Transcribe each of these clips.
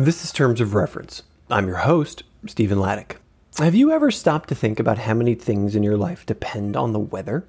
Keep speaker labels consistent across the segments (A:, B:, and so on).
A: This is Terms of Reference. I'm your host, Stephen Laddick. Have you ever stopped to think about how many things in your life depend on the weather?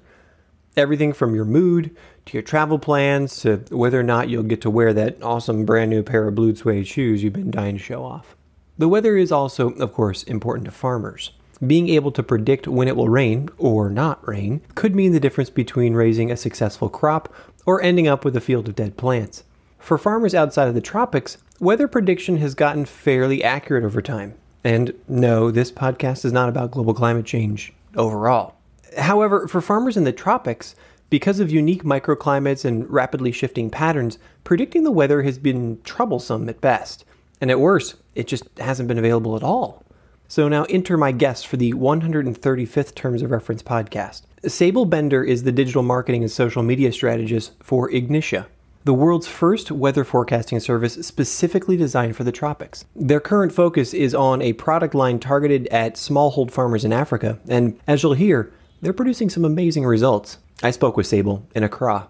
A: Everything from your mood to your travel plans to whether or not you'll get to wear that awesome brand new pair of blue suede shoes you've been dying to show off. The weather is also, of course, important to farmers. Being able to predict when it will rain or not rain could mean the difference between raising a successful crop or ending up with a field of dead plants. For farmers outside of the tropics, weather prediction has gotten fairly accurate over time. And no, this podcast is not about global climate change overall. However, for farmers in the tropics, because of unique microclimates and rapidly shifting patterns, predicting the weather has been troublesome at best. And at worst, it just hasn't been available at all. So now enter my guest for the 135th Terms of Reference podcast. Sable Bender is the digital marketing and social media strategist for Ignitia, the world's first weather forecasting service specifically designed for the tropics. Their current focus is on a product line targeted at smallhold farmers in Africa, and as you'll hear, they're producing some amazing results. I spoke with Sable in Accra.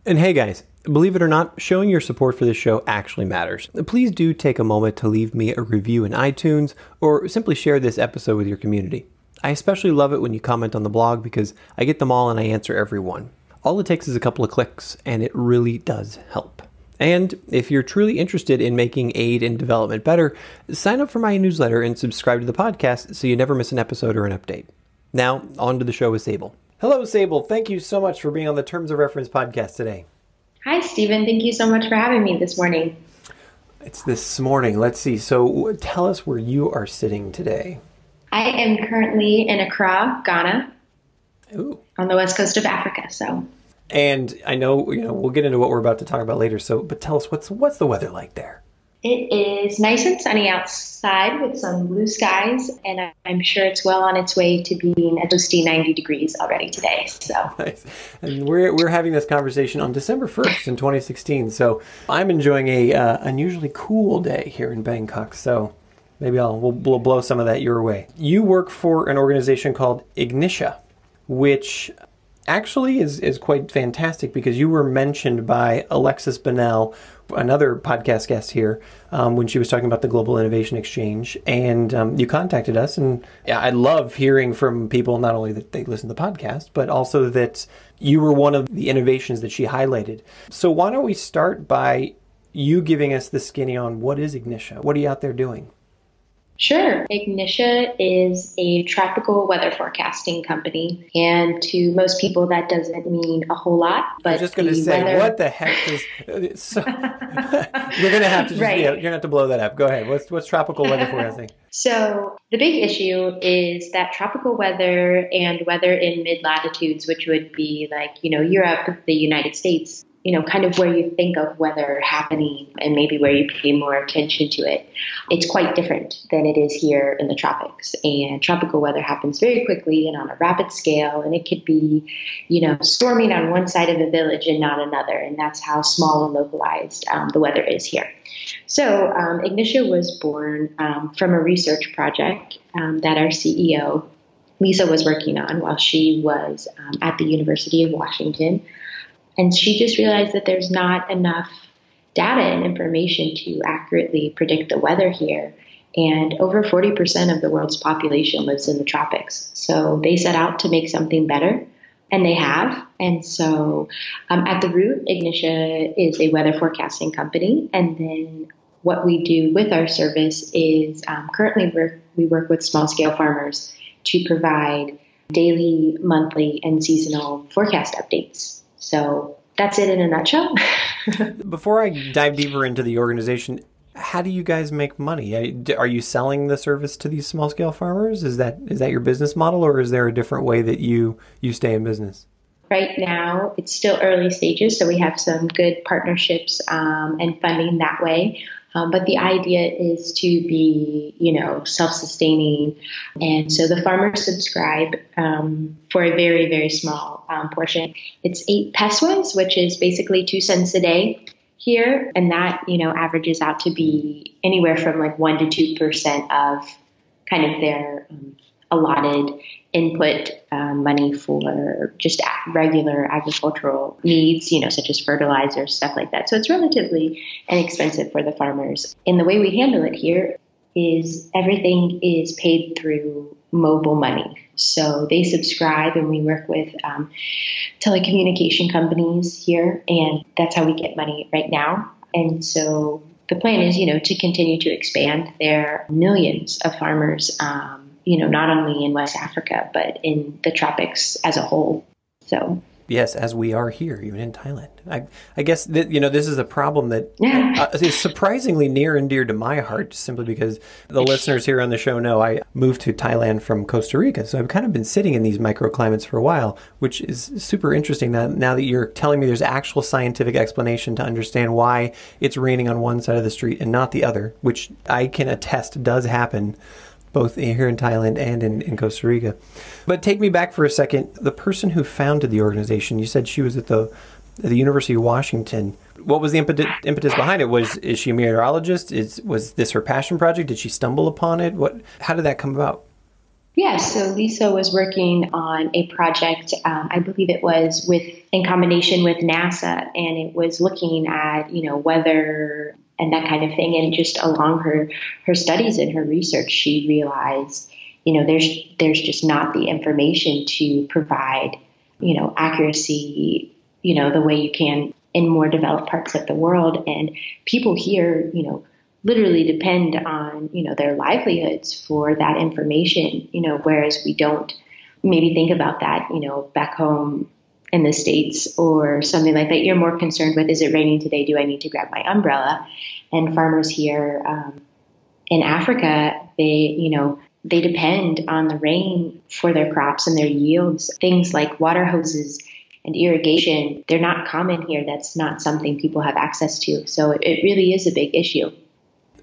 A: And hey guys, believe it or not, showing your support for this show actually matters. Please do take a moment to leave me a review in iTunes or simply share this episode with your community. I especially love it when you comment on the blog because I get them all and I answer everyone. All it takes is a couple of clicks, and it really does help. And if you're truly interested in making aid and development better, sign up for my newsletter and subscribe to the podcast so you never miss an episode or an update. Now, on to the show with Sable. Hello, Sable. Thank you so much for being on the Terms of Reference podcast today.
B: Hi, Stephen. Thank you so much for having me this morning.
A: It's this morning. Let's see. So tell us where you are sitting today.
B: I am currently in Accra, Ghana.
A: Ooh.
B: On the west coast of Africa.
A: And I know, we'll get into what we're about to talk about later. But tell us, what's the weather like there?
B: It is nice and sunny outside with some blue skies, and I'm sure it's well on its way to being at least 90 degrees already today. So
A: nice. And we're having this conversation on December 1st in 2016. So I'm enjoying a unusually cool day here in Bangkok. So maybe we'll blow some of that your way. You work for an organization called Ignitia, which actually is quite fantastic because you were mentioned by Alexis Bonnell, another podcast guest here, when she was talking about the Global Innovation Exchange. And you contacted us. And yeah, I love hearing from people, not only that they listen to the podcast, but also that you were one of the innovations that she highlighted. So why don't we start by you giving us the skinny on what is Ignitia? What are you out there doing?
B: Sure. Ignitia is a tropical weather forecasting company. And to most people, that doesn't mean a whole lot. But
A: I was just going to say, what the heck is... So, you're going to have to just,
B: right.
A: You're going to have to blow that up. Go ahead. What's tropical weather forecasting?
B: So the big issue is that tropical weather and weather in mid-latitudes, which would be like, Europe, the United States, kind of where you think of weather happening and maybe where you pay more attention to it. It's quite different than it is here in the tropics. And tropical weather happens very quickly and on a rapid scale. And it could be, storming on one side of a village and not another. And that's how small and localized the weather is here. So Ignitia was born from a research project that our CEO, Lisa, was working on while she was at the University of Washington. And she just realized that there's not enough data and information to accurately predict the weather here. And over 40% of the world's population lives in the tropics. So they set out to make something better, and they have. And so at the root, Ignitia is a weather forecasting company. And then what we do with our service is currently we work with small-scale farmers to provide daily, monthly, and seasonal forecast updates. So that's it in a nutshell.
A: Before I dive deeper into the organization, how do you guys make money? Are you selling the service to these small scale farmers? Is that your business model, or is there a different way that you stay in business?
B: Right now, it's still early stages, so we have some good partnerships and funding that way. But the idea is to be, self-sustaining. And so the farmers subscribe for a very, very small portion. It's 8 pesos, which is basically 2 cents a day here. And that, averages out to be anywhere from like 1% to 2% of kind of their allotted input money for just regular agricultural needs, such as fertilizer, stuff like that. So it's relatively inexpensive for the farmers. And the way we handle it here is everything is paid through mobile money. So they subscribe, and we work with telecommunication companies here, and that's how we get money right now. And so the plan is, to continue to expand. There are millions of farmers, not only in West Africa, but in the tropics as a whole. So
A: yes, as we are here, even in Thailand. I guess that, this is a problem that is surprisingly near and dear to my heart, simply because the listeners here on the show know I moved to Thailand from Costa Rica. So I've kind of been sitting in these microclimates for a while, which is super interesting now that you're telling me there's actual scientific explanation to understand why it's raining on one side of the street and not the other, which I can attest does happen both here in Thailand and in Costa Rica. But take me back for a second. The person who founded the organization, you said she was at the University of Washington. What was the impetus behind it? Is she a meteorologist? Was this her passion project? Did she stumble upon it? How did that come about?
B: Yeah, so Lisa was working on a project, I believe it was in combination with NASA, and it was looking at, weather and that kind of thing. And just along her studies and her research, she realized, there's just not the information to provide, accuracy, the way you can in more developed parts of the world. And people here, literally depend on, their livelihoods for that information, whereas we don't maybe think about that, back home in the States or something like that. You're more concerned with, is it raining today? Do I need to grab my umbrella? And farmers here in Africa, they depend on the rain for their crops and their yields. Things like water hoses and irrigation, they're not common here. That's not something people have access to. So it really is a big issue.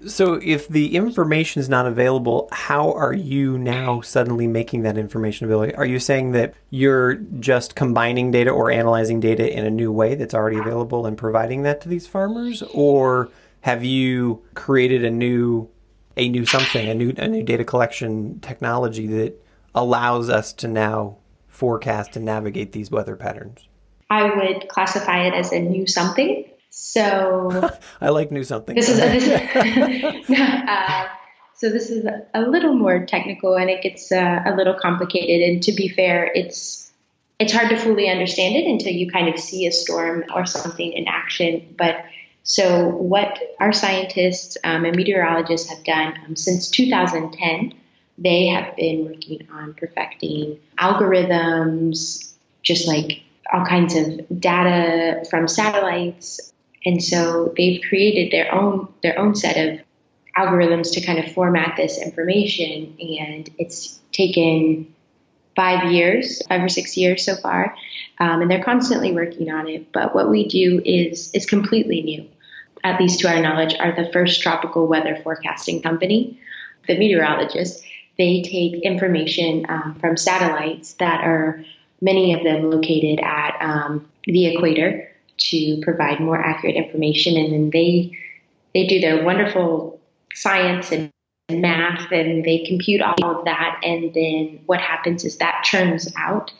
A: So if the information is not available, how are you now suddenly making that information available? Are you saying that you're just combining data or analyzing data in a new way that's already available and providing that to these farmers? Or have you created a new data collection technology that allows us to now forecast and navigate these weather patterns?
B: I would classify it as a new something. So
A: I like new something.
B: So this is a little more technical, and it gets a little complicated. And to be fair, it's hard to fully understand it until you kind of see a storm or something in action. But so what our scientists and meteorologists have done since 2010, they have been working on perfecting algorithms, just like all kinds of data from satellites. And so they've created their own set of algorithms to kind of format this information. And it's taken 5 or 6 years so far. And they're constantly working on it. But what we do is completely new, at least to our knowledge, are the first tropical weather forecasting company. The meteorologists, they take information from satellites that are, many of them located at the equator, to provide more accurate information. And then they do their wonderful science and math, and they compute all of that. And then what happens is that churns out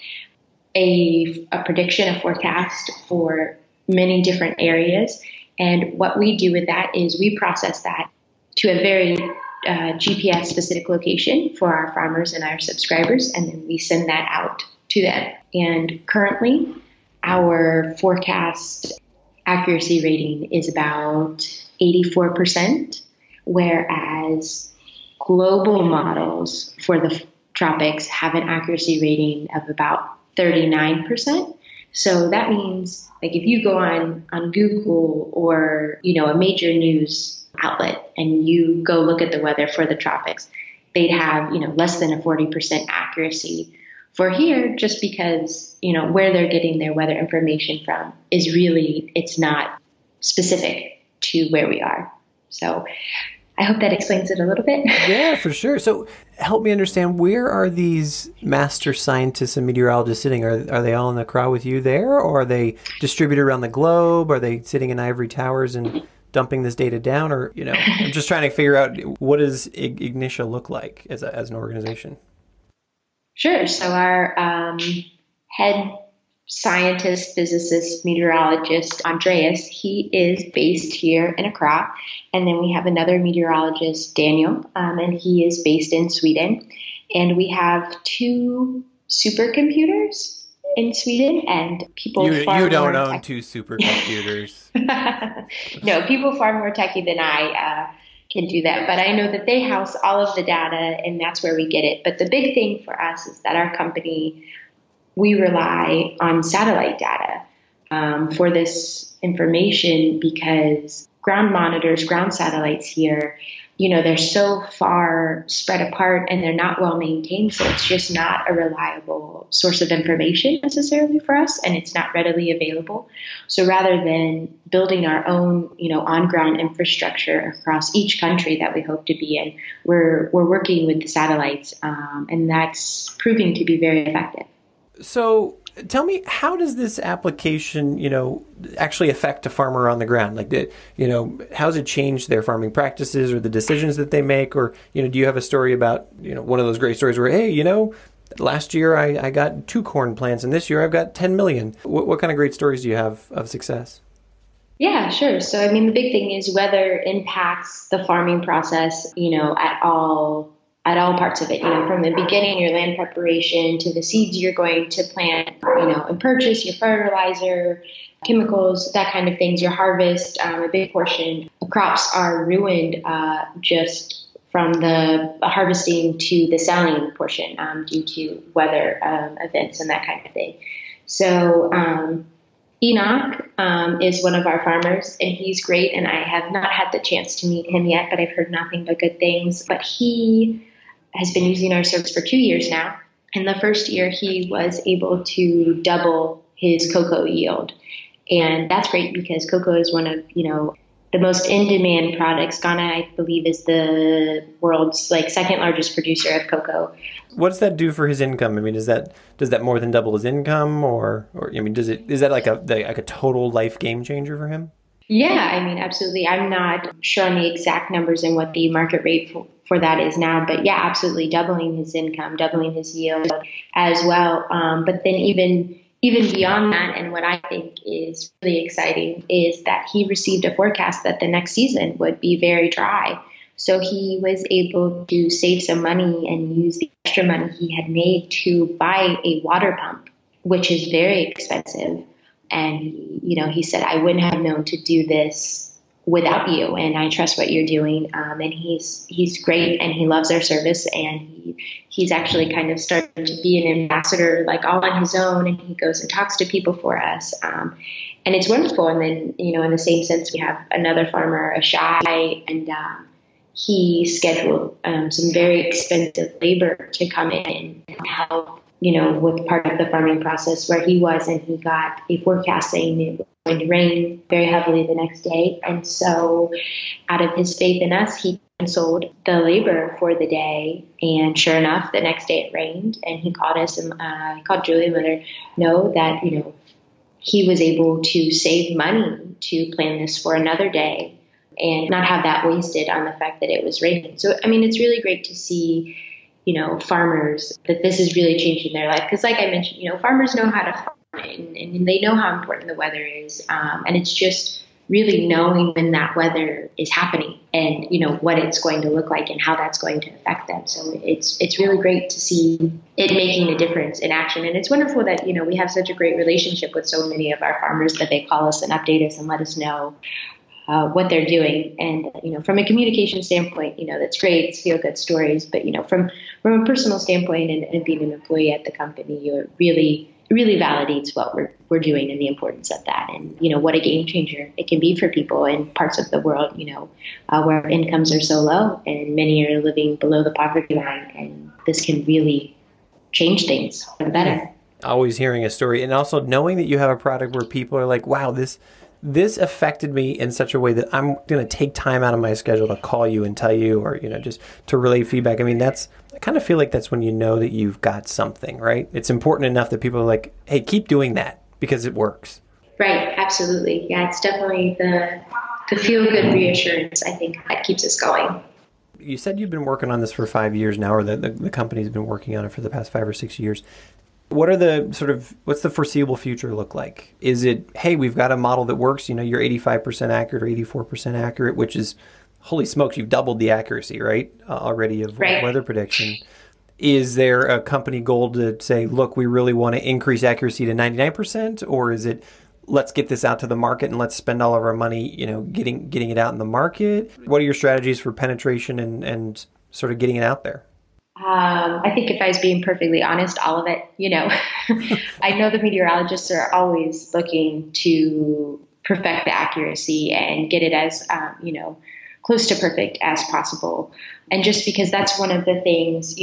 B: a prediction, a forecast for many different areas. And what we do with that is we process that to a very GPS specific location for our farmers and our subscribers, and then we send that out to them. And currently, our forecast accuracy rating is about 84%, whereas global models for the tropics have an accuracy rating of about 39%. So that means, like, if you go on Google or, a major news outlet and you go look at the weather for the tropics, they'd have, less than a 40% accuracy. For here, just because, where they're getting their weather information from is really, it's not specific to where we are. So I hope that explains it a little bit.
A: Yeah, for sure. So help me understand, where are these master scientists and meteorologists sitting? Are they all in the crowd with you there, or are they distributed around the globe? Are they sitting in ivory towers and dumping this data down? Or, I'm just trying to figure out, what does Ignitia look like as an organization?
B: Sure. So our head scientist, physicist, meteorologist, Andreas, he is based here in Accra. And then we have another meteorologist, Daniel, and he is based in Sweden. And we have two supercomputers in Sweden, and people
A: you don't own two supercomputers.
B: No, people far more techie than I can do that. But I know that they house all of the data, and that's where we get it. But the big thing for us is that our company, we rely on satellite data for this information, because ground monitors, ground satellites here, they're so far spread apart and they're not well maintained. So it's just not a reliable source of information necessarily for us, and it's not readily available. So rather than building our own, on-ground infrastructure across each country that we hope to be in, we're working with the satellites, and that's proving to be very effective.
A: So tell me, how does this application, actually affect a farmer on the ground? Like, how does it change their farming practices or the decisions that they make? Or, do you have a story about, one of those great stories where, hey, last year I got 2 corn plants and this year I've got 10 million. What kind of great stories do you have of success?
B: Yeah, sure. So, the big thing is weather impacts the farming process, at all parts of it, from the beginning, your land preparation to the seeds you're going to plant, and purchase, your fertilizer, chemicals, that kind of things, your harvest. A big portion of crops are ruined just from the harvesting to the selling portion due to weather events and that kind of thing. So Enoch is one of our farmers, and he's great, and I have not had the chance to meet him yet, but I've heard nothing but good things. But he has been using our service for 2 years now. And the first year he was able to double his cocoa yield. And that's great because cocoa is one of, the most in-demand products. Ghana, I believe, is the world's second largest producer of cocoa.
A: What does that do for his income? Does that more than double his income, or is that like a total life game changer for him?
B: Yeah, absolutely. I'm not sure on the exact numbers and what the market rate for that is now, but yeah, absolutely doubling his income, doubling his yield as well. But then even beyond that, and what I think is really exciting is that he received a forecast that the next season would be very dry. So he was able to save some money and use the extra money he had made to buy a water pump, which is very expensive. And, he said, I wouldn't have known to do this without you. And I trust what you're doing. And he's great, and he loves our service. And he's actually kind of started to be an ambassador, all on his own. And he goes and talks to people for us. And it's wonderful. And then, in the same sense, we have another farmer, Ashai, and he scheduled some very expensive labor to come in and help, with part of the farming process where he was, and he got a forecast saying it was going to rain very heavily the next day. And so out of his faith in us, he canceled the labor for the day. And sure enough, the next day it rained, and he called us and called Julie and let her know that, he was able to save money to plan this for another day and not have that wasted on the fact that it was raining. So, it's really great to see, farmers, that this is really changing their life. Because like I mentioned, farmers know how to farm, and they know how important the weather is. And it's just really knowing when that weather is happening and, what it's going to look like and how that's going to affect them. So it's really great to see it making a difference in action. And it's wonderful that, we have such a great relationship with so many of our farmers that they call us and update us and let us know what they're doing. And, from a communication standpoint, that's great. It's feel-good stories. But, from a personal standpoint and being an employee at the company, it really validates what we're doing and the importance of that. And, what a game changer it can be for people in parts of the world, where incomes are so low and many are living below the poverty line. And this can really change things for the better.
A: Always hearing a story, and also knowing that you have a product where people are like, wow, this affected me in such a way that I'm going to take time out of my schedule to call you and tell you, or, just to relay feedback. I kind of feel like that's when you know that you've got something, right? It's important enough that people are like, hey, keep doing that because it works.
B: Right. Absolutely. Yeah. It's definitely the feel good reassurance, I think, that keeps us going.
A: You said you've been working on this for 5 years now, or the company's been working on it for the past 5 or 6 years. What are what's the foreseeable future look like? Is it, hey, we've got a model that works, you're 85% accurate or 84% accurate, which is, holy smokes, you've doubled the accuracy, right? Already of weather prediction. Is there a company goal to say, look, we really want to increase accuracy to 99%? Or is it, let's get this out to the market and let's spend all of our money, getting it out in the market? What are your strategies for penetration and sort of getting it out there?
B: I think if I was being perfectly honest, all of it, I know the meteorologists are always looking to perfect the accuracy and get it as, close to perfect as possible. And just because that's one of the things,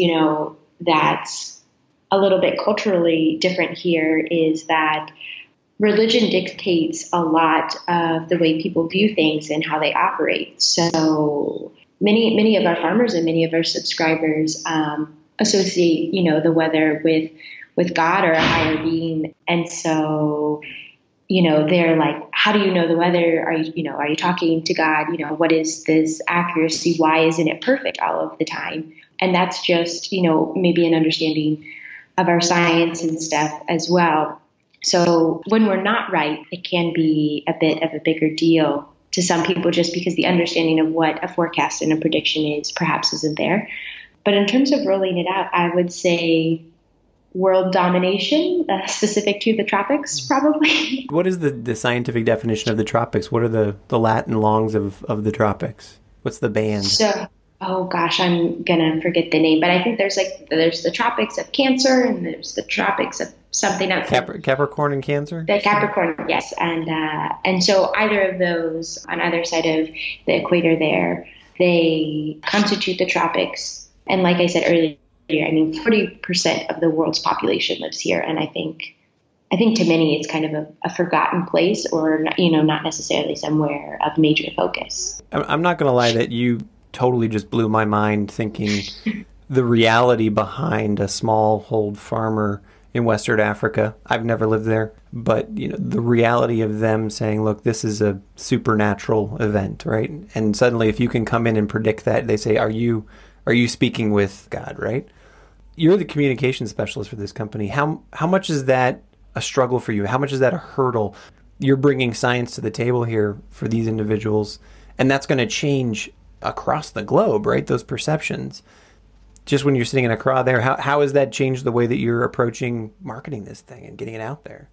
B: that's a little bit culturally different here is that religion dictates a lot of the way people view things and how they operate. So many of our farmers and many of our subscribers associate, the weather with God or a higher being. And so, they're like, how do you know the weather? Are you talking to God? What is this accuracy? Why isn't it perfect all of the time? And that's just, maybe an understanding of our science and stuff as well. So when we're not right, it can be a bit of a bigger deal to some people just because the understanding of what a forecast and a prediction is perhaps isn't there. But in terms of rolling it out, I would say world domination, specific to the tropics, probably.
A: What is the scientific definition of the tropics? What are the Latin longs of the tropics? What's the band?
B: So, oh gosh, I'm going to forget the name, but I think there's the tropics of Cancer and there's the tropics of something else.
A: Capricorn and Cancer?
B: The Capricorn, yes. And so either of those on either side of the equator there, they constitute the tropics. And like I said earlier, 40% of the world's population lives here. And I think to many, it's kind of a forgotten place or, not necessarily somewhere of major focus.
A: I'm not going to lie that you totally just blew my mind thinking the reality behind a smallhold farmer in Western Africa. I've never lived there, but the reality of them saying, look, this is a supernatural event, right? And suddenly if you can come in and predict that, they say, are you speaking with God, right? You're the communication specialist for this company. How much is that a struggle for you? How much is that a hurdle? You're bringing science to the table here for these individuals, and that's going to change across the globe, right? Those perceptions. Just when you're sitting in a crowd there, how has that changed the way that you're approaching marketing this thing and getting it out there?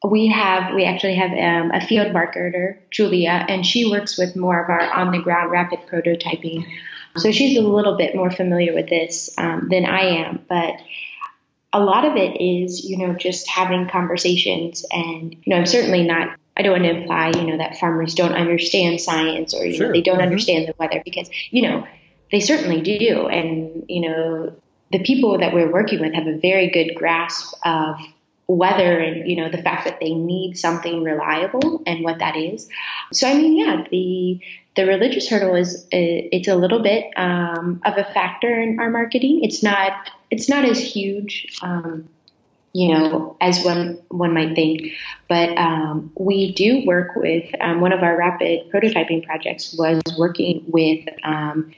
B: We actually have a field marketer, Julia, and she works with more of our on-the-ground rapid prototyping. So she's a little bit more familiar with this than I am, but a lot of it is, just having conversations. And, I'm certainly not, I don't want to imply, that farmers don't understand science or,
A: Sure.
B: They don't understand the weather because, they certainly do. And, the people that we're working with have a very good grasp of weather and, the fact that they need something reliable and what that is. So, the religious hurdle it's a little bit of a factor in our marketing. It's not as huge, as one might think. But we do work with one of our rapid prototyping projects was working with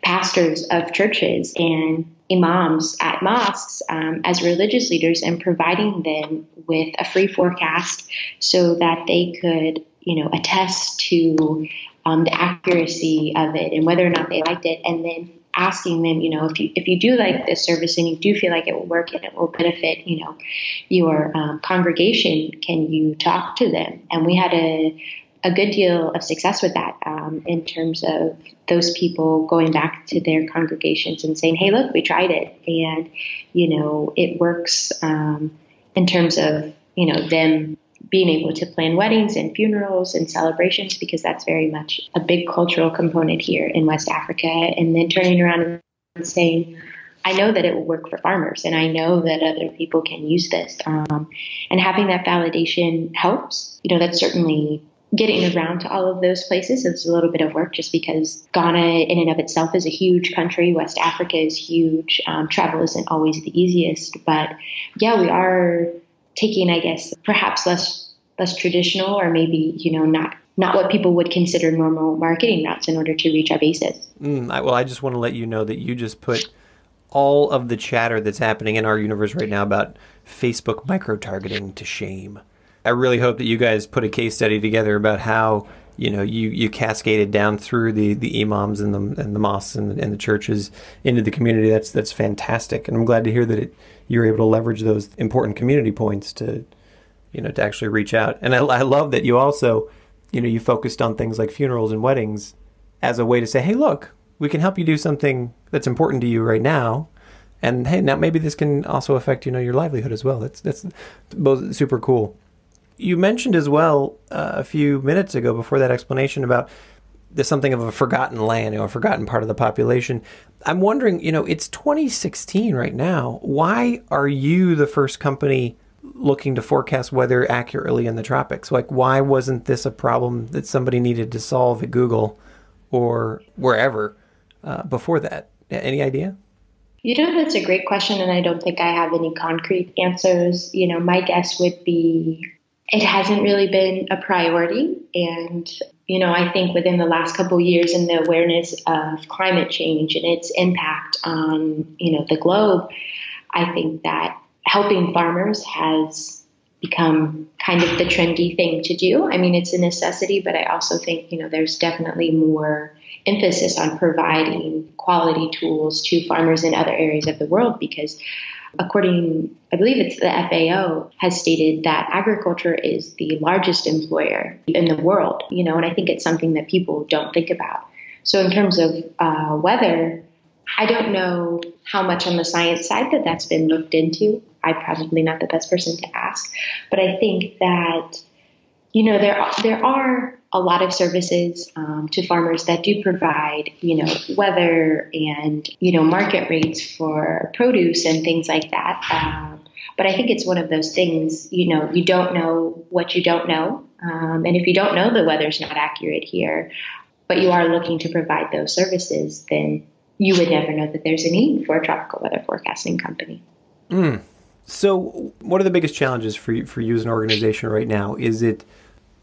B: pastors of churches and imams at mosques as religious leaders and providing them with a free forecast so that they could, attest to the accuracy of it and whether or not they liked it, and then asking them, if you do like this service and you do feel like it will work and it will benefit, your congregation, can you talk to them? And we had a good deal of success with that in terms of those people going back to their congregations and saying, hey, look, we tried it. And, it works in terms of, them being able to plan weddings and funerals and celebrations, because that's very much a big cultural component here in West Africa. And then turning around and saying, I know that it will work for farmers and I know that other people can use this. And having that validation helps. That's certainly getting around to all of those places. It's a little bit of work just because Ghana in and of itself is a huge country. West Africa is huge. Travel isn't always the easiest, but yeah, we are taking, I guess, perhaps less traditional or maybe, not what people would consider normal marketing routes in order to reach our bases.
A: I just want to let you know that you just put all of the chatter that's happening in our universe right now about Facebook micro-targeting to shame. I really hope that you guys put a case study together about how you cascaded down through the imams and the mosques and the churches into the community. That's fantastic, and I'm glad to hear that you're able to leverage those important community points to actually reach out. And I love that you also you focused on things like funerals and weddings as a way to say, hey, look, we can help you do something that's important to you right now. And hey, now maybe this can also affect, your livelihood as well. That's both super cool. You mentioned as well a few minutes ago before that explanation about there's something of a forgotten land, a forgotten part of the population. I'm wondering, it's 2016 right now. Why are you the first company looking to forecast weather accurately in the tropics? Like, why wasn't this a problem that somebody needed to solve at Google or wherever before that? Any idea?
B: That's a great question, and I don't think I have any concrete answers. My guess would be it hasn't really been a priority. And, I think within the last couple of years and the awareness of climate change and its impact on, the globe, I think that helping farmers has become kind of the trendy thing to do. I mean, it's a necessity, but I also think, there's definitely more emphasis on providing quality tools to farmers in other areas of the world because according, I believe it's the FAO, has stated that agriculture is the largest employer in the world, and I think it's something that people don't think about. So in terms of weather, I don't know how much on the science side that's been looked into. I'm probably not the best person to ask, but I think that, there are a lot of services to farmers that do provide, weather and, market rates for produce and things like that. But I think it's one of those things, you don't know what you don't know. And if you don't know the weather's not accurate here, but you are looking to provide those services, then you would never know that there's a need for a tropical weather forecasting company.
A: So what are the biggest challenges for you as an organization right now? Is it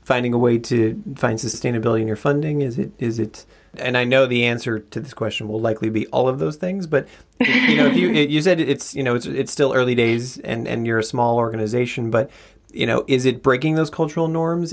A: finding a way to find sustainability in your funding? Is it? And I know the answer to this question will likely be all of those things, but if you said it's still early days and you're a small organization, but is it breaking those cultural norms?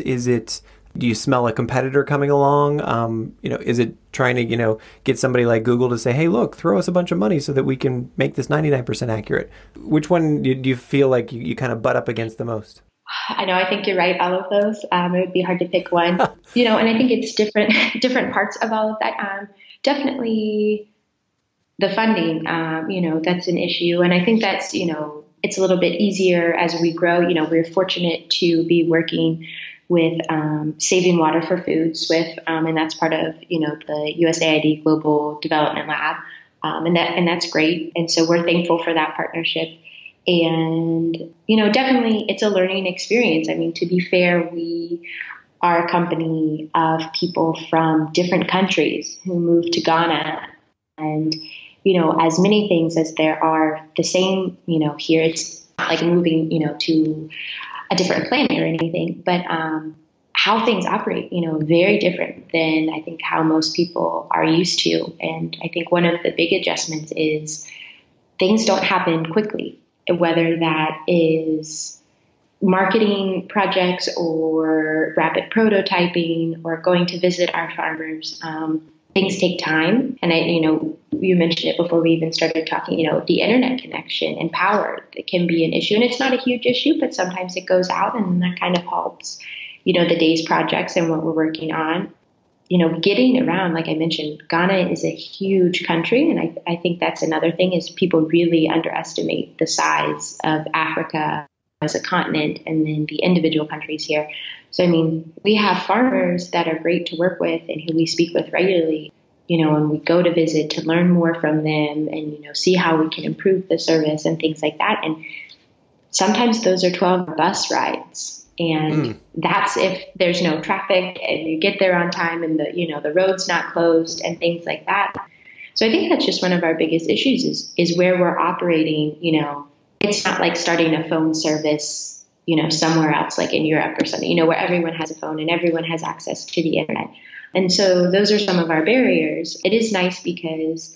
A: Do you smell a competitor coming along? Is it trying to, get somebody like Google to say, hey, look, throw us a bunch of money so that we can make this 99% accurate? Which one do you feel like you kind of butt up against the most?
B: I know, I think you're right, all of those. It would be hard to pick one, and I think it's different parts of all of that. Definitely the funding, that's an issue. And I think that's, it's a little bit easier as we grow. We're fortunate to be working with Saving Water for Food, SWIFT, and that's part of, the USAID Global Development Lab, and that's great. And so we're thankful for that partnership. And, definitely it's a learning experience. I mean, to be fair, we are a company of people from different countries who moved to Ghana. And, as many things as there are the same, here, it's not like moving, to a different planet or anything, but how things operate, very different than I think how most people are used to. And I think one of the big adjustments is things don't happen quickly, whether that is marketing projects or rapid prototyping or going to visit our farmers. Things take time. And you mentioned it before we even started talking, the internet connection and power, that can be an issue. And it's not a huge issue, but sometimes it goes out and that kind of helps, the day's projects and what we're working on. Getting around, like I mentioned, Ghana is a huge country. And I think that's another thing is people really underestimate the size of Africa as a continent and then the individual countries here. So, we have farmers that are great to work with and who we speak with regularly, and we go to visit to learn more from them and, see how we can improve the service and things like that. And sometimes those are 12 bus rides. And that's if there's no traffic and you get there on time and the road's not closed and things like that. So I think that's just one of our biggest issues is where we're operating. It's not like starting a phone service somewhere else, like in Europe or something, where everyone has a phone and everyone has access to the internet. And so those are some of our barriers. It is nice because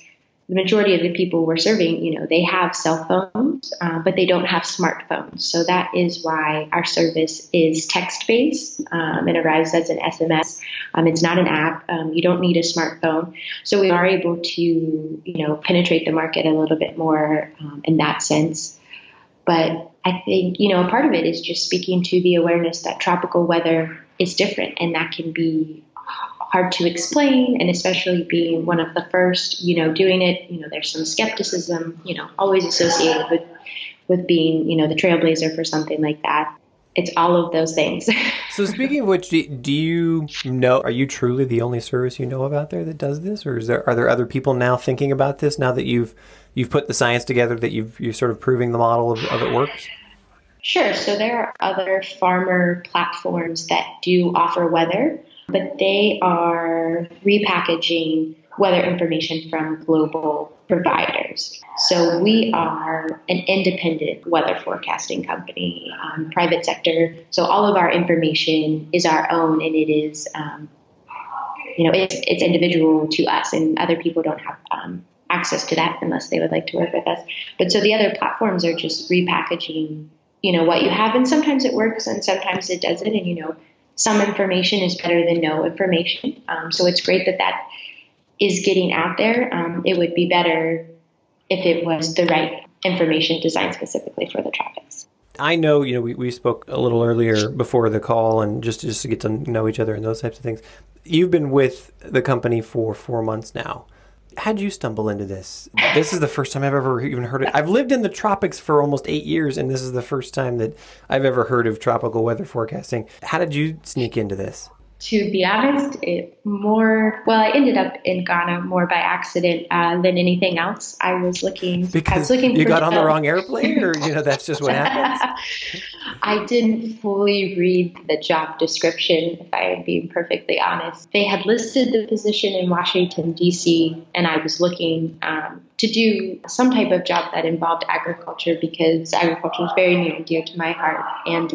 B: the majority of the people we're serving, they have cell phones, but they don't have smartphones. So that is why our service is text-based. It arrives as an SMS. It's not an app. You don't need a smartphone. So we are able to, penetrate the market a little bit more in that sense. But I think, a part of it is just speaking to the awareness that tropical weather is different, and that can be hard to explain, and especially being one of the first, doing it, there's some skepticism, always associated with being, the trailblazer for something like that. It's all of those things.
A: So speaking of which, do you know, are you truly the only service you know of out there that does this? Or are there other people now thinking about this now that you've put the science together, that you're sort of proving the model of it works?
B: Sure. So there are other farmer platforms that do offer weather, but they are repackaging weather information from global providers. So we are an independent weather forecasting company, private sector. So all of our information is our own, and it is, it's individual to us, and other people don't have access to that unless they would like to work with us. But so the other platforms are just repackaging, what you have, and sometimes it works and sometimes it doesn't, and some information is better than no information. So it's great that is getting out there. It would be better if it was the right information designed specifically for the tropics.
A: I know, we spoke a little earlier before the call, and just to get to know each other and those types of things. You've been with the company for 4 months now. How'd you stumble into this? This is the first time I've ever even heard it. I've lived in the tropics for almost 8 years, and this is the first time that I've ever heard of tropical weather forecasting. How did you sneak into this?
B: To be honest, I ended up in Ghana more by accident than anything else. I was looking
A: you got on the wrong airplane, or that's just what happens.
B: I didn't fully read the job description, if I am being perfectly honest. They had listed the position in Washington, D.C., and I was looking to do some type of job that involved agriculture, because agriculture is very near and dear to my heart. And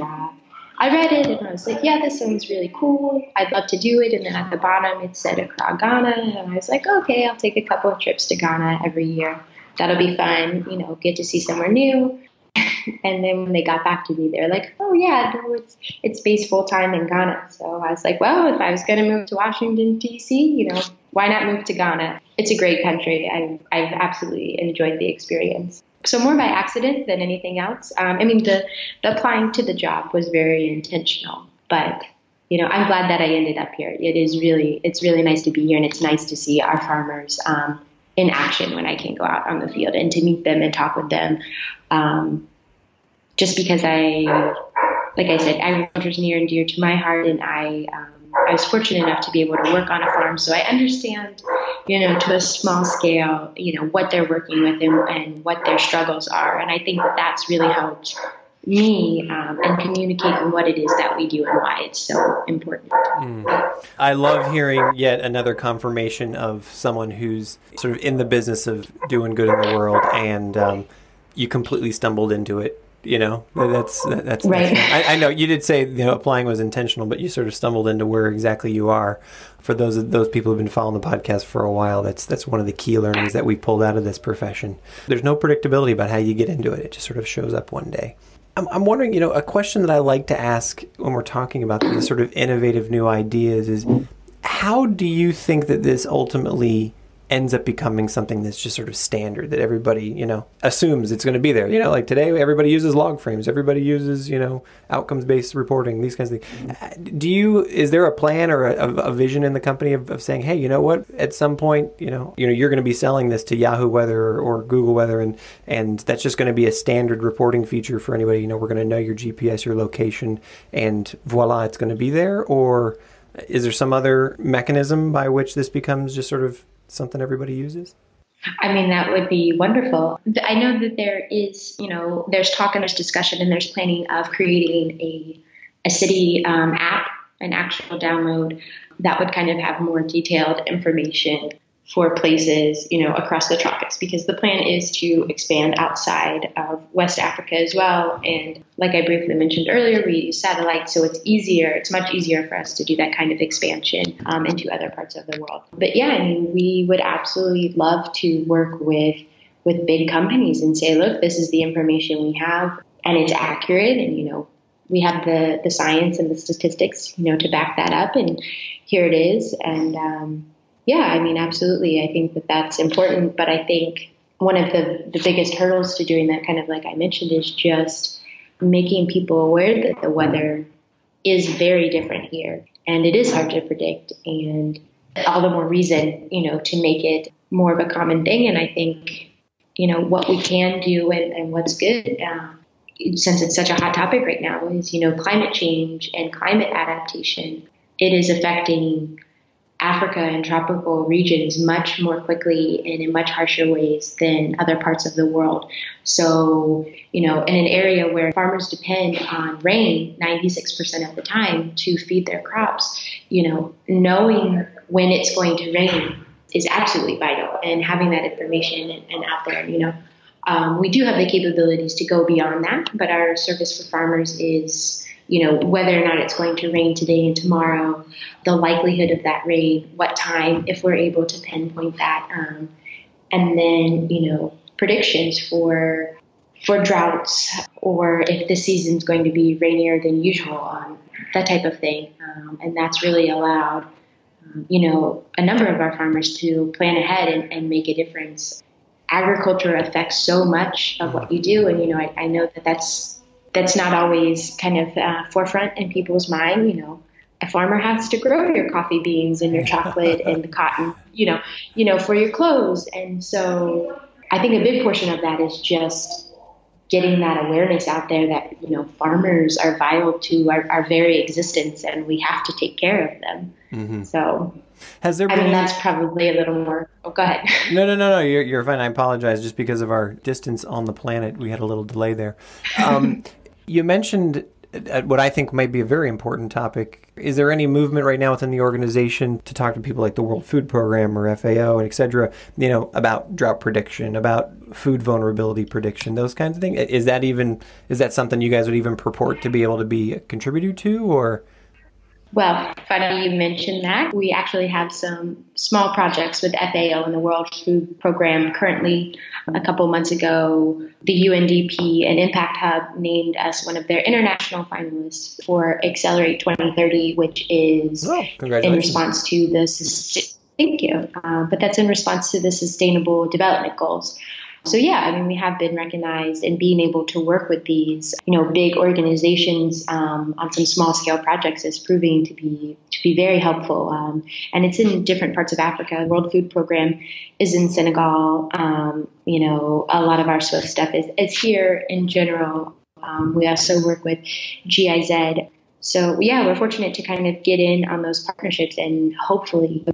B: I read it and I was like, yeah, this sounds really cool. I'd love to do it. And then at the bottom, it said Accra, Ghana. And I was like, okay, I'll take a couple of trips to Ghana every year. That'll be fun, get to see somewhere new. And then when they got back to me, they're like, oh yeah, no, it's based full time in Ghana. So I was like, well, if I was going to move to Washington, D.C., why not move to Ghana? It's a great country. I've absolutely enjoyed the experience. So more by accident than anything else. The applying to the job was very intentional, but I'm glad that I ended up here. It's really nice to be here, and it's nice to see our farmers in action when I can go out on the field and to meet them and talk with them. Just because like I said, agriculture is near and dear to my heart, and I was fortunate enough to be able to work on a farm, so I understand, to a small scale, what they're working with and what their struggles are. And I think that's really helped me in communicating what it is that we do and why it's so important.
A: I love hearing yet another confirmation of someone who's sort of in the business of doing good in the world, and you completely stumbled into it. That's
B: right.
A: I know you did say applying was intentional, but you sort of stumbled into where exactly you are. For those people who've been following the podcast for a while, that's one of the key learnings that we pulled out of this profession. There's no predictability about how you get into it. It just sort of shows up one day. I'm wondering, a question that I like to ask when we're talking about these sort of innovative new ideas is, how do you think that this ultimately ends up becoming something that's just sort of standard, that everybody, assumes it's going to be there? Like today, everybody uses log frames. Everybody uses, outcomes-based reporting, these kinds of things. Is there a plan or a vision in the company of saying, hey, you know what, at some point, you're going to be selling this to Yahoo Weather or Google Weather, and that's just going to be a standard reporting feature for anybody. We're going to know your GPS, your location, and voila, it's going to be there? Or is there some other mechanism by which this becomes just sort of something everybody uses?
B: That would be wonderful. I know that there is, there's talk and there's discussion and there's planning of creating a city app, an actual download that would kind of have more detailed information for places, across the tropics, because the plan is to expand outside of West Africa as well. And like I briefly mentioned earlier, we use satellites, so it's much easier for us to do that kind of expansion into other parts of the world. But yeah, we would absolutely love to work with big companies and say, look, this is the information we have and it's accurate, and we have the science and the statistics, to back that up, and here it is. And absolutely. I think that that's important. But I think one of the biggest hurdles to doing that, kind of like I mentioned, is just making people aware that the weather is very different here and it is hard to predict, and all the more reason, to make it more of a common thing. And I think, what we can do and what's good, since it's such a hot topic right now, is, climate change and climate adaptation. It is affecting Africa and tropical regions much more quickly and in much harsher ways than other parts of the world. So, in an area where farmers depend on rain 96% of the time to feed their crops, knowing when it's going to rain is absolutely vital, and having that information and out there, we do have the capabilities to go beyond that, but our service for farmers is, whether or not it's going to rain today and tomorrow, the likelihood of that rain, what time, if we're able to pinpoint that, and then, predictions for droughts, or if the season's going to be rainier than usual, that type of thing. And that's really allowed, a number of our farmers to plan ahead and make a difference. Agriculture affects so much of what you do, and, I know that that's not always kind of forefront in people's mind. A farmer has to grow your coffee beans and your chocolate and the cotton, for your clothes. And so I think a big portion of that is just getting that awareness out there that, farmers are vital to our very existence, and we have to take care of them. Mm-hmm. So
A: has there been
B: that's probably a little more. Oh, go ahead.
A: No. You're fine. I apologize. Just because of our distance on the planet, we had a little delay there. You mentioned what I think might be a very important topic. Is there any movement right now within the organization to talk to people like the World Food Program or FAO and et cetera, about drought prediction, about food vulnerability prediction, those kinds of things? Is that something you guys would even purport to be able to be a contributor to, or?
B: Well, funny you mentioned that. We actually have some small projects with FAO and the World Food Program currently. A couple months ago, the UNDP and Impact Hub named us one of their international finalists for Accelerate 2030, which is in response to thank you. But that's in response to the Sustainable Development Goals. So we have been recognized, and being able to work with these, big organizations on some small scale projects is proving to be very helpful. And it's in different parts of Africa. The World Food Program is in Senegal. A lot of our SWIFT stuff is here in general. We also work with GIZ. So we're fortunate to kind of get in on those partnerships, and hopefully,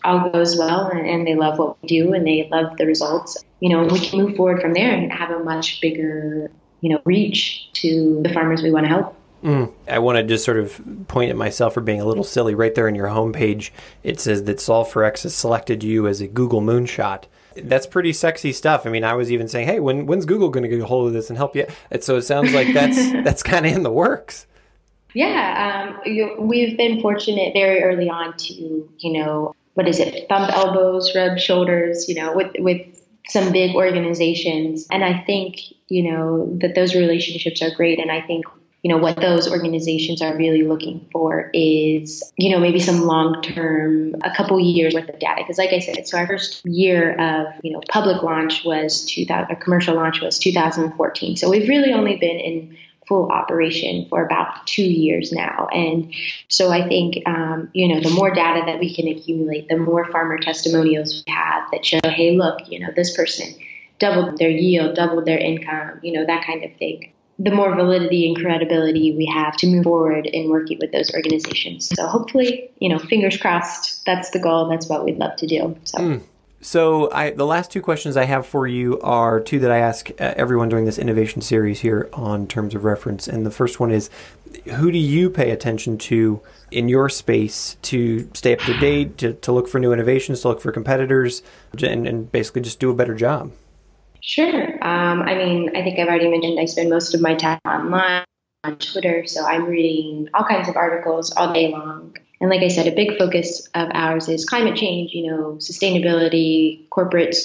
B: all goes well and they love what we do and they love the results. We can move forward from there and have a much bigger, reach to the farmers we want to help.
A: I want to just sort of point at myself for being a little silly. Right there in your homepage, it says that Solve4X has selected you as a Google moonshot. That's pretty sexy stuff. I was even saying, hey, when's Google going to get a hold of this and help you? And so it sounds like that's kind of in the works.
B: Yeah, we've been fortunate very early on to, thumb elbows, rub shoulders, with some big organizations. And I think, that those relationships are great. And I think, what those organizations are really looking for is, maybe some long-term, a couple years worth of data. Because like I said, so our first year of, public launch was commercial launch was 2014. So we've really only been in full operation for about 2 years now. And so I think, the more data that we can accumulate, the more farmer testimonials we have that show, hey, look, this person doubled their yield, doubled their income, that kind of thing. The more validity and credibility we have to move forward in working with those organizations. So hopefully, fingers crossed, that's the goal. That's what we'd love to do. So.
A: So the last two questions I have for you are two that I ask everyone during this innovation series here on Terms of Reference. And the first one is, who do you pay attention to in your space to stay up to date, to look for new innovations, to look for competitors, and basically just do a better job?
B: Sure. I think I've already mentioned I spend most of my time online on Twitter, so I'm reading all kinds of articles all day long. And like I said, a big focus of ours is climate change, sustainability, corporate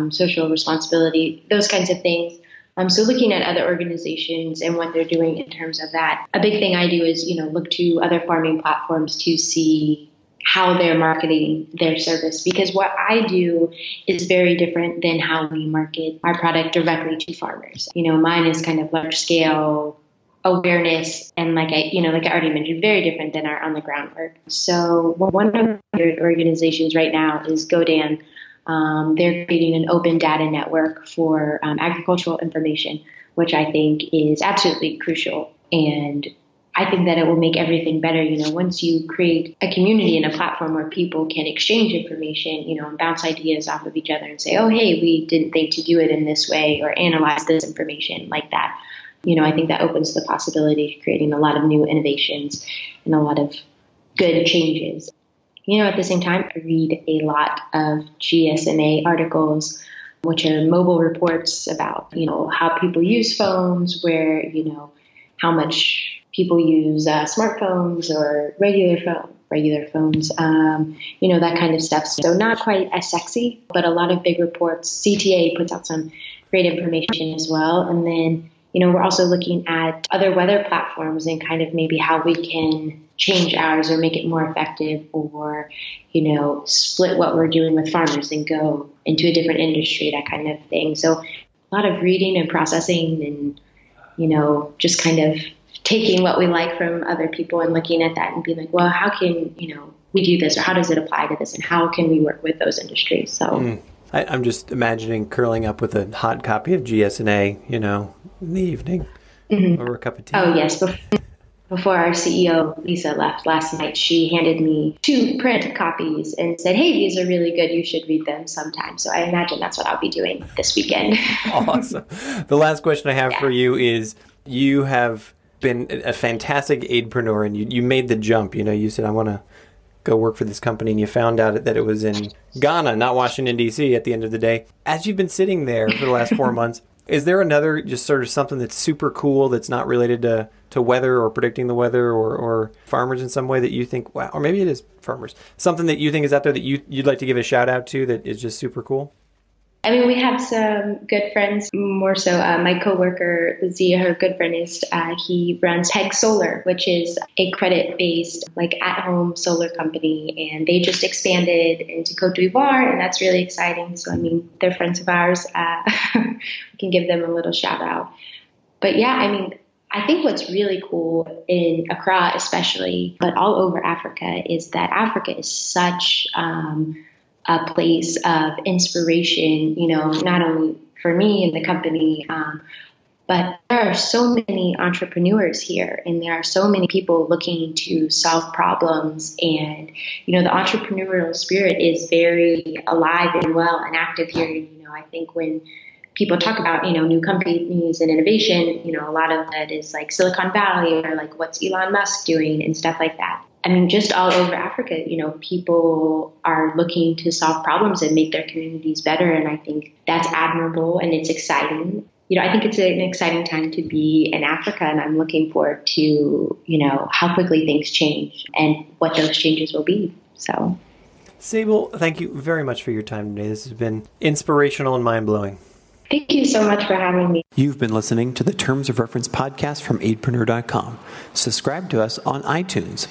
B: social responsibility, those kinds of things. So looking at other organizations and what they're doing in terms of that. A big thing I do is, look to other farming platforms to see how they're marketing their service, because what I do is very different than how we market our product directly to farmers. Mine is kind of large scale awareness, and like I already mentioned, very different than our on the ground work. So one of the organizations right now is GoDan. They're creating an open data network for agricultural information, which I think is absolutely crucial. And I think that it will make everything better. Once you create a community and a platform where people can exchange information, and bounce ideas off of each other and say, oh, hey, we didn't think to do it in this way or analyze this information like that. I think that opens the possibility of creating a lot of new innovations and a lot of good changes. At the same time, I read a lot of GSMA articles, which are mobile reports about, how people use phones, where, how much people use smartphones or regular phones, that kind of stuff. So not quite as sexy, but a lot of big reports. CTA puts out some great information as well. And then, we're also looking at other weather platforms and kind of maybe how we can change ours or make it more effective, or, split what we're doing with farmers and go into a different industry, that kind of thing. So a lot of reading and processing and, just kind of taking what we like from other people and looking at that and being like, well, how can, we do this, or how does it apply to this, and how can we work with those industries? So
A: I'm just imagining curling up with a hot copy of GSNA, in the evening over a cup of tea.
B: Oh, yes. Before our CEO, Lisa, left last night, she handed me 2 print copies and said, hey, these are really good. You should read them sometime. So I imagine that's what I'll be doing this weekend.
A: Awesome. The last question I have for you is, you have been a fantastic Aidpreneur, and you made the jump. You said, I want to go work for this company, and you found out that it was in Ghana, not Washington, D.C. at the end of the day. As you've been sitting there for the last 4 months, is there another just sort of something that's super cool that's not related to weather or predicting the weather or farmers in some way that you think, wow, or maybe it is farmers, something that you think is out there that you'd like to give a shout out to that is just super cool?
B: We have some good friends, more so my coworker, Zia, her good friend he runs Peg Solar, which is a credit-based, at-home solar company, and they just expanded into Cote d'Ivoire, and that's really exciting. So, they're friends of ours. We can give them a little shout out. But yeah, I think what's really cool in Accra especially, but all over Africa, is that Africa is such a place of inspiration, not only for me and the company, but there are so many entrepreneurs here, and there are so many people looking to solve problems. And, the entrepreneurial spirit is very alive and well and active here. I think when people talk about, new companies and innovation, a lot of that is like Silicon Valley, or like what's Elon Musk doing and stuff like that. Just all over Africa, people are looking to solve problems and make their communities better. And I think that's admirable, and it's exciting. I think it's an exciting time to be in Africa, and I'm looking forward to, how quickly things change and what those changes will be. So,
A: Sable, thank you very much for your time today. This has been inspirational and mind-blowing.
B: Thank you so much for having me.
A: You've been listening to the Terms of Reference podcast from Aidpreneur.com. Subscribe to us on iTunes.